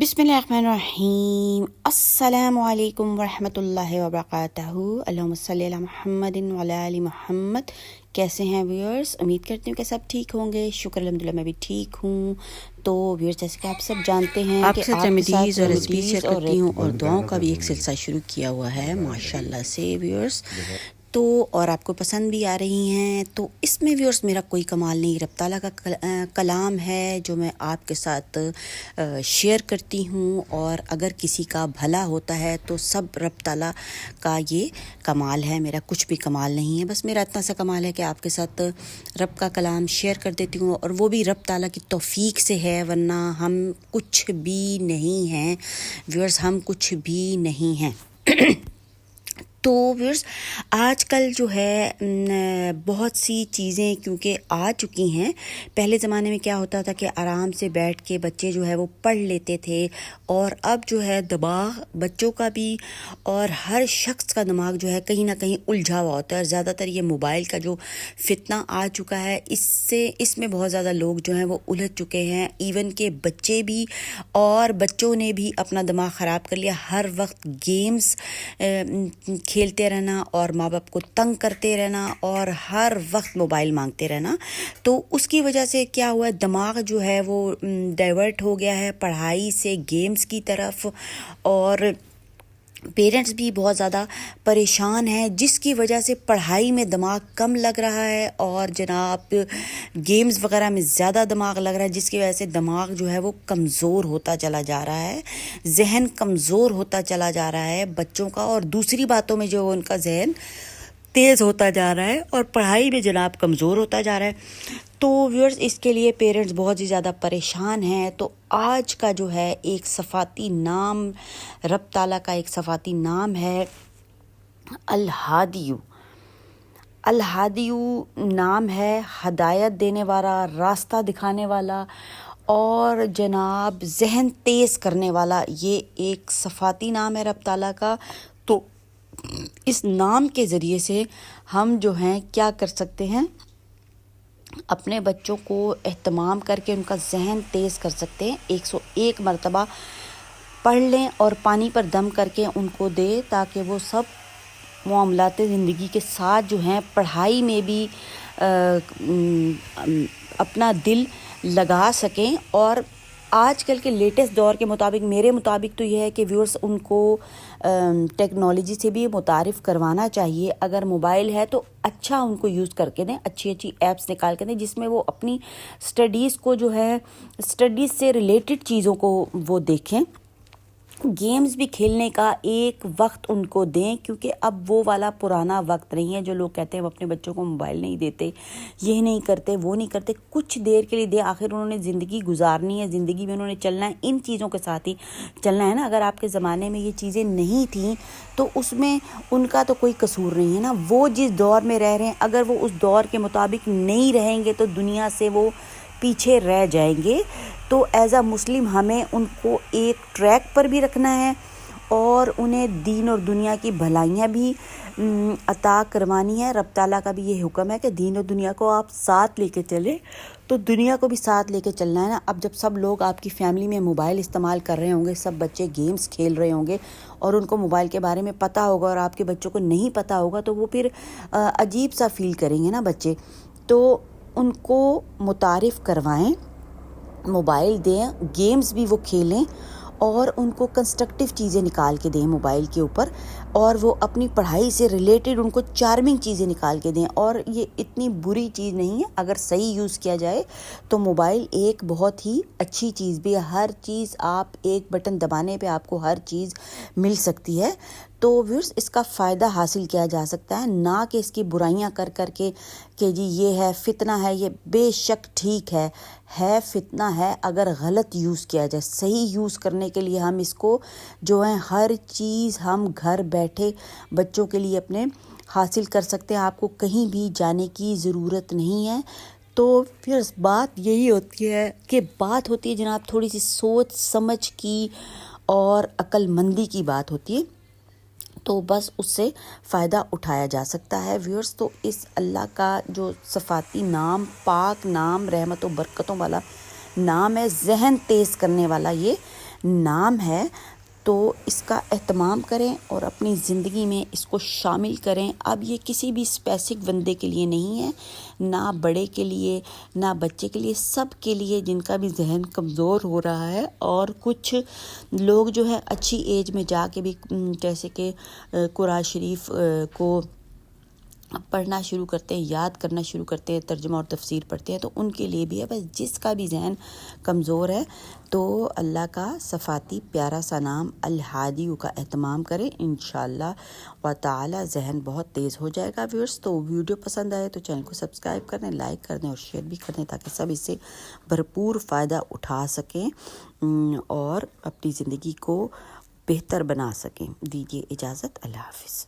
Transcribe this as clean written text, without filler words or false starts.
बिस्मिल्लाहिर्रहमानिर्रहीम। अस्सलामु अलैकुम वरहमतुल्लाहि वबरकातुहू। अल्लाहुम्मा सल्ली अला मुहम्मदिन व अला आलि मुहम्मद। कैसे हैं व्यूअर्स? उम्मीद करती हूँ कि सब ठीक होंगे। शुक्र अल्हम्दुलिल्लाह मैं भी ठीक हूँ। तो व्यूअर्स, जैसे कि आप सब जानते हैं आप कि साथ आपके रेमेडीज़ साथ और रेसिपीज़ शेयर करती हूँ और दुआओं का भी एक सिलसिला सिलसिला शुरू किया हुआ है माशाल्लाह से व्यूअर्स। तो और आपको पसंद भी आ रही हैं। तो इसमें व्यूअर्स मेरा कोई कमाल नहीं, रब ताला का कलाम है जो मैं आपके साथ शेयर करती हूँ। और अगर किसी का भला होता है तो सब रब ताला का ये कमाल है, मेरा कुछ भी कमाल नहीं है। बस मेरा इतना सा कमाल है कि आपके साथ रब का कलाम शेयर कर देती हूँ, और वो भी रब ताला की तौफीक से है, वरना हम कुछ भी नहीं हैं व्यूअर्स, हम कुछ भी नहीं हैं। तो व्यूअर्स, आजकल जो है बहुत सी चीज़ें क्योंकि आ चुकी हैं। पहले ज़माने में क्या होता था कि आराम से बैठ के बच्चे जो है वो पढ़ लेते थे, और अब जो है दिमाग बच्चों का भी और हर शख्स का दिमाग जो है कहीं ना कहीं उलझा हुआ होता है। और ज़्यादातर ये मोबाइल का जो फितना आ चुका है, इसमें बहुत ज़्यादा लोग जो हैं वो उलझ चुके हैं। इवन के बच्चे भी, और बच्चों ने भी अपना दिमाग ख़राब कर लिया। हर वक्त गेम्स खेलते रहना और माँ बाप को तंग करते रहना और हर वक्त मोबाइल मांगते रहना। तो उसकी वजह से क्या हुआ है, दिमाग जो है वो डाइवर्ट हो गया है पढ़ाई से गेम्स की तरफ। और पेरेंट्स भी बहुत ज़्यादा परेशान हैं, जिसकी वजह से पढ़ाई में दिमाग कम लग रहा है और जनाब गेम्स वगैरह में ज़्यादा दिमाग लग रहा है, जिसकी वजह से दिमाग जो है वो कमज़ोर होता चला जा रहा है, जहन कमज़ोर होता चला जा रहा है बच्चों का, और दूसरी बातों में जो उनका जहन तेज़ होता जा रहा है और पढ़ाई में जनाब कमज़ोर होता जा रहा है। तो व्यूअर्स, इसके लिए पेरेंट्स बहुत ही ज़्यादा परेशान हैं। तो आज का जो है एक सफ़ाती नाम, रब ताला का एक सफ़ाती नाम है अल-हादियू। अल-हादियू नाम है, हदायत देने वाला, रास्ता दिखाने वाला और जनाब जहन तेज़ करने वाला। ये एक सफ़ाती नाम है रब ताला का। तो इस नाम के ज़रिए से हम जो हैं क्या कर सकते हैं, अपने बच्चों को एहतमाम करके उनका जहन तेज़ कर सकते हैं। 101 मरतबा पढ़ लें और पानी पर दम करके उनको दे, ताकि वो सब मामलाते ज़िंदगी के साथ जो हैं पढ़ाई में भी अपना दिल लगा सकें। और आजकल के लेटेस्ट दौर के मुताबिक, मेरे मुताबिक तो ये है कि व्यूअर्स उनको टेक्नोलॉजी से भी मुतारिफ़ करवाना चाहिए। अगर मोबाइल है तो अच्छा उनको यूज़ करके दें, अच्छी अच्छी ऐप्स निकाल के दें, जिसमें वो अपनी स्टडीज़ को जो है, स्टडीज़ से रिलेटेड चीज़ों को वो देखें। गेम्स भी खेलने का एक वक्त उनको दें, क्योंकि अब वो वाला पुराना वक्त नहीं है जो लोग कहते हैं वो अपने बच्चों को मोबाइल नहीं देते, ये नहीं करते, वो नहीं करते। कुछ देर के लिए दें, आखिर उन्होंने ज़िंदगी गुजारनी है, ज़िंदगी में उन्होंने चलना है, इन चीज़ों के साथ ही चलना है ना। अगर आपके ज़माने में ये चीज़ें नहीं थीं तो उसमें उनका तो कोई कसूर नहीं है ना। वो जिस दौर में रह रहे हैं, अगर वो उस दौर के मुताबिक नहीं रहेंगे तो दुनिया से वो पीछे रह जाएंगे। तो एज़ अ मुस्लिम हमें उनको एक ट्रैक पर भी रखना है और उन्हें दीन और दुनिया की भलाइयाँ भी अता करवानी है। रब ताला का भी ये हुक्म है कि दीन और दुनिया को आप साथ लेके चलें, तो दुनिया को भी साथ लेके चलना है ना। अब जब सब लोग आपकी फ़ैमिली में मोबाइल इस्तेमाल कर रहे होंगे, सब बच्चे गेम्स खेल रहे होंगे और उनको मोबाइल के बारे में पता होगा और आपके बच्चों को नहीं पता होगा, तो वो फिर अजीब सा फील करेंगे ना बच्चे। तो उनको मुतारिफ़ करवाएं, मोबाइल दें, गेम्स भी वो खेलें और उनको कंस्ट्रक्टिव चीज़ें निकाल के दें मोबाइल के ऊपर, और वो अपनी पढ़ाई से रिलेटेड उनको चार्मिंग चीज़ें निकाल के दें। और ये इतनी बुरी चीज़ नहीं है, अगर सही यूज़ किया जाए तो मोबाइल एक बहुत ही अच्छी चीज़ भी है। हर चीज़ आप एक बटन दबाने पे आपको हर चीज़ मिल सकती है। तो व्यूअर्स, इसका फ़ायदा हासिल किया जा सकता है, ना कि इसकी बुराइयां कर कर के कि जी ये है फितना है। ये बेशक ठीक है फितना है अगर गलत यूज़ किया जाए। सही यूज़ करने के लिए हम इसको जो है हर चीज़ हम घर बैठे बच्चों के लिए अपने हासिल कर सकते हैं। आपको कहीं भी जाने की ज़रूरत नहीं है। तो फिर बात यही होती है कि बात होती है जनाब थोड़ी सी सोच समझ की और अक्लमंदी की बात होती है। तो बस उससे फ़ायदा उठाया जा सकता है व्यूअर्स। तो इस अल्लाह का जो सफ़ाती नाम, पाक नाम, रहमत व बरकतों वाला नाम है, जहन तेज़ करने वाला ये نام ہے تو اس کا اہتمام کریں اور اپنی زندگی میں اس کو شامل کریں. اب یہ کسی بھی اسپیسیفک بندے کے لیے نہیں ہے، نہ بڑے کے لیے نہ بچے کے لیے، سب کے لیے جن کا بھی ذہن کمزور ہو رہا ہے. اور کچھ لوگ جو ہے اچھی ایج میں جا کے بھی جیسے کہ قرآن شریف کو پڑھنا شروع کرتے ہیں، یاد کرنا شروع کرتے ہیں، ترجمہ اور تفسیر پڑھتے ہیں، تو ان کے لیے بھی ہے. بس جس کا بھی ذہن کمزور ہے تو اللہ کا صفاتی پیارا سا نام الہادی کا اہتمام کریں، انشاءاللہ و تعالی ذہن بہت تیز ہو جائے گا. ویورز تو ویڈیو پسند آئے تو چینل کو سبسکرائب کر دیں، لائک کر دیں اور شیئر بھی کر دیں تاکہ سب اس سے بھرپور فائدہ اٹھا سکیں اور اپنی زندگی کو بہتر بنا سکیں. دیجیے اجازت، اللہ حافظ.